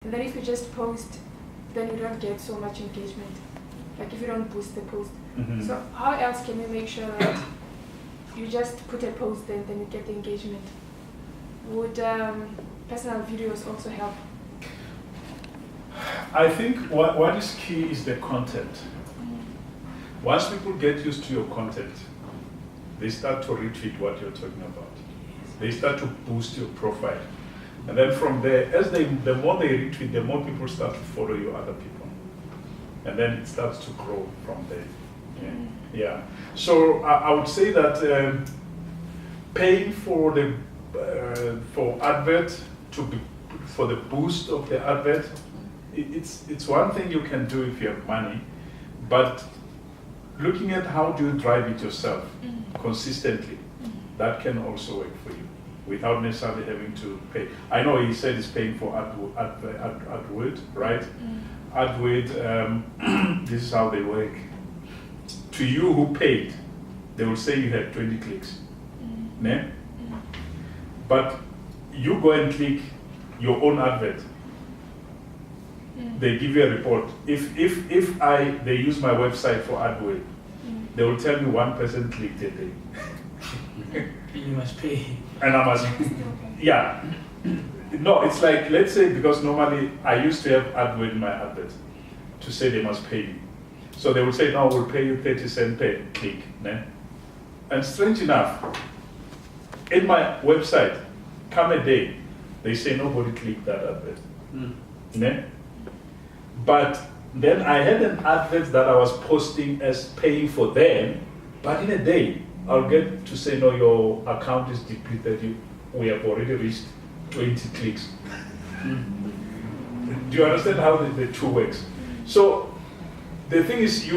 And then if you just post, then you don't get so much engagement. Like if you don't boost the post. Mm-hmm. So how else can you make sure that you just put a post there and then you get the engagement? Would personal videos also help? I think what is key is the content. Once people get used to your content, they start to retweet what you're talking about. They start to boost your profile. And then from there, the more they retweet, the more people start to follow you, other people. And then it starts to grow from there. Yeah. So I would say that paying for the for advert for the boost of the advert, it's one thing you can do if you have money, but looking at how do you drive it yourself consistently, that can also work for you without necessarily having to pay. I know he said he's paying for AdWord, right? AdWord, this is how they work. To you who paid, they will say you had 20 clicks. Ne? But you go and click your own advert. They give you a report. If they use my website for AdWord, they will tell me one person clicked a day. You must pay. And I must, yeah. No, it's like, let's say, because normally I used to have AdWord in my advert to say they must pay me. So they will say, no, we'll pay you 30 cents per click. Ne? And strange enough, in my website, come a day, they say nobody clicked that advert. Ne? But then I had an advert that I was posting as paying for them, but in a day, I'll get to say, no, your account is depleted, we have already reached 20 clicks. Do you understand how the two works? So the thing is,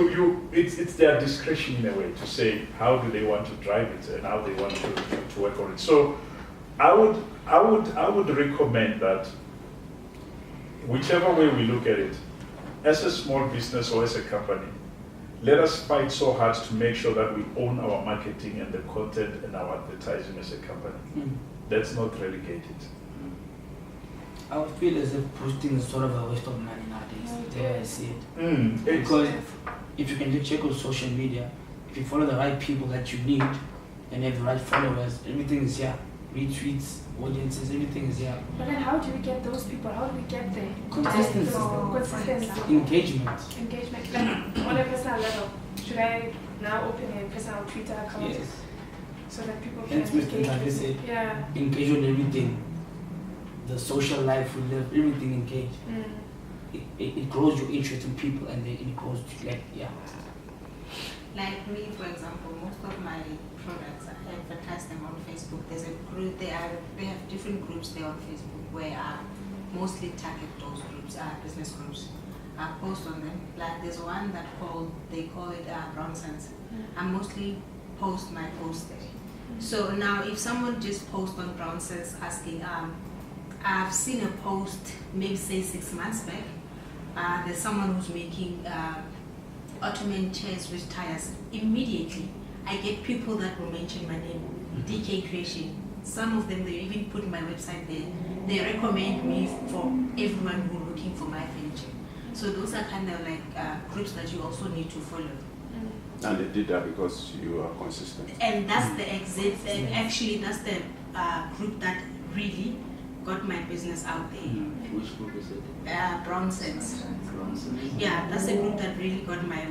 it's their discretion in a way to say how do they want to drive it and how they want to work on it. So I would recommend that whichever way we look at it, as a small business or as a company, let us fight so hard to make sure that we own our marketing and the content and our advertising as a company. That's not relegated. I would feel as if posting is sort of a waste of money nowadays, the way I see it. Because Because if you can just check on social media, if you follow the right people that you need and have the right followers, everything is here. Retweets, audiences, everything is here. But then how do we get those people? How do we get there? Consistency. Consistency. Engagement. Engagement. Like on a personal level, should I now open a personal Twitter account Yes. so that people can That's Mr. engage Ntabe with said. it? Yeah. Engage on everything. The social life we live, everything engage. It grows your interest in people and then it grows to like, yeah. Like me, for example, most of my products, I advertise them on Facebook. There's a group, they have different groups there on Facebook where I mostly target those groups, business groups. I post on them. Like there's one that they call it Brown Sense. I mostly post my post there. So now if someone just posts on Brown Sense asking, I've seen a post maybe say 6 months back, there's someone who's making Ottoman chairs with tires. Immediately, I get people that will mention my name, DK Creation. Some of them, they even put my website there. They recommend me for everyone who's looking for my furniture. So those are kind of like groups that you also need to follow. And they did that because you are consistent. And that's the exit, and actually that's the group that really got my business out there. Which group is it? Brown Sense. Yeah, that's the group that really got my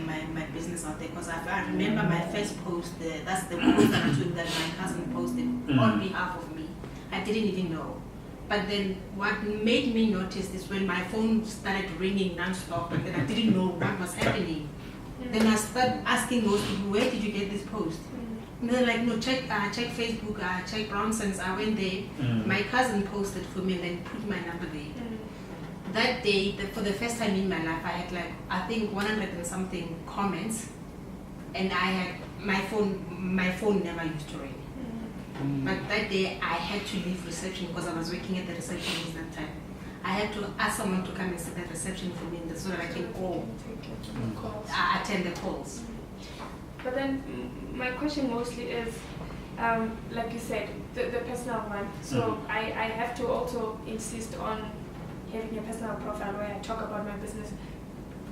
business out there, because I remember my first post, that's the post that I took that my cousin posted on behalf of me. I didn't even know. But then what made me notice is when my phone started ringing non-stop and then I didn't know what was happening. Then I started asking those people, where did you get this post? And they're like, no, check Facebook, check Brown Sense. I went there. My cousin posted for me and then put my number there. That day, for the first time in my life, I had like, I think 100 and something comments, and I had, my phone never used to ring. But that day, I had to leave reception because I was working at the reception at that time. I had to ask someone to come and sit at reception for me so that I can go attend the calls. But then my question mostly is, like you said, the personal one. So I have to also insist on having a personal profile where I talk about my business.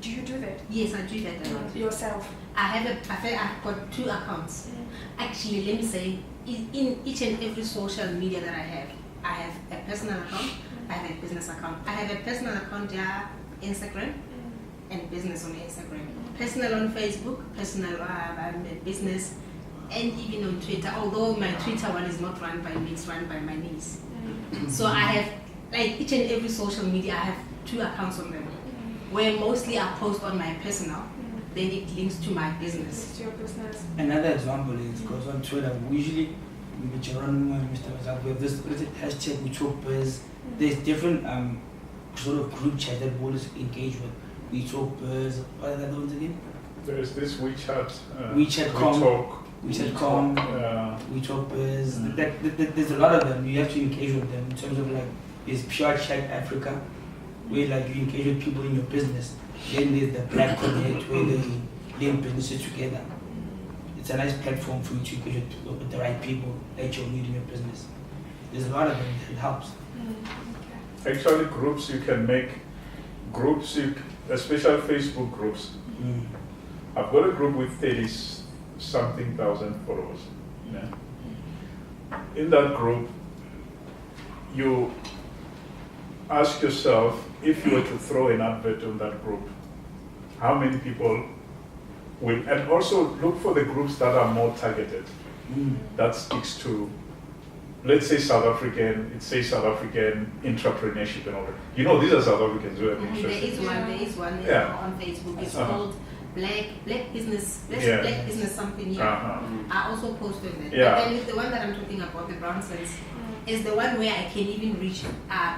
Do you do that Yes, I do that a lot. yourself? I've got 2 accounts. Actually, let me say, in each and every social media that I have a personal account, I have a business account. I have a personal account, Instagram, and business on Instagram. Personal on Facebook, personal business, and even on Twitter. Although my Twitter one is not run by me, it's run by my niece. So I have, like each and every social media, I have 2 accounts on them, where mostly I post on my personal, then it links to my business. It's your business. Another example is goes on Twitter. We usually, Mr. Mazak, we have this what is it, hashtag we talk biz. There's different sort of group chat that we always engage with. We talk biz. What are the other ones again? There's this WeChat. WeChat.com. WeChat.com. We talk biz. There's a lot of them. You have to engage with them in terms of like there's Pure Chat Africa, where like you engage with people in your business. Then there's the Black Connect where they link businesses together. It's a nice platform for you to engage with the right people that you'll need in your business. There's a lot of them. It helps. Actually, groups you can make groups, especially Facebook groups. I've got a group with 30-something thousand followers. In that group, you ask yourself, if you were to throw an advert on that group, how many people will, and also look for the groups that are more targeted. That speaks to, let's say South African, it says South African entrepreneurship and all that. You know, these are South Africans who are interested. There is one on Facebook. It's called Black Business, Black Business something. I also posted that. But then the one that I'm talking about, the Brownsons, is the one where I can even reach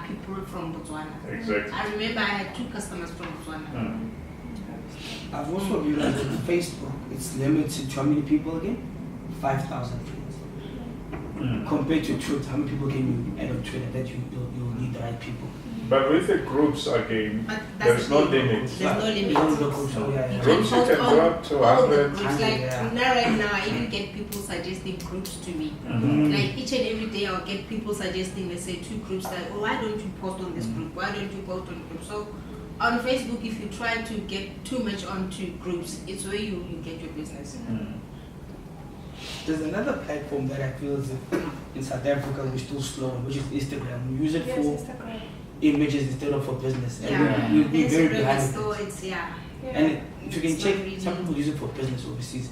people from Botswana. Exactly. I remember I had 2 customers from Botswana. I've also realized that Facebook, it's limited to how many people again? 5,000 friends. Compared to Twitter, how many people can you add on Twitter that you'll need the right people? But with the groups again, there's no limit. There's no limit. Groups you can go up to 100. Groups, like right now, I even get people suggesting groups to me. Like each and every day, I'll get people suggesting, let's say 2 groups that, oh, why don't you post on this group? Why don't you post on groups? So on Facebook, if you try to get too much onto groups, it's where you get your business. There's another platform that I feel is in South Africa we're still slow on, which is Instagram. We use it for Instagram. images instead of for business. Yeah, And we're very Instagram behind. is so it's And if you can It's check, not really- some people use it for business overseas.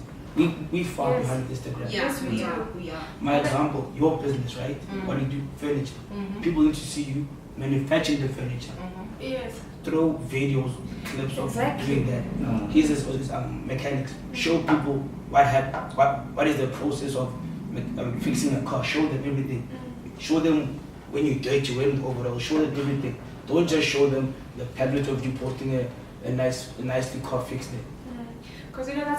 We far Yes. behind Instagram. Yes, we we are. My example, your business, right? What do you do? Furniture. People need to see you manufacturing the furniture. Yes. Throw videos, clips of Exactly. doing that. Here's this mechanics. Show people what is the process of fixing a car. Show them everything. Show them when you're dirty, when you're overall. Show them everything. Don't just show them the tablet of you posting a nicely car fixed it. Because you know that's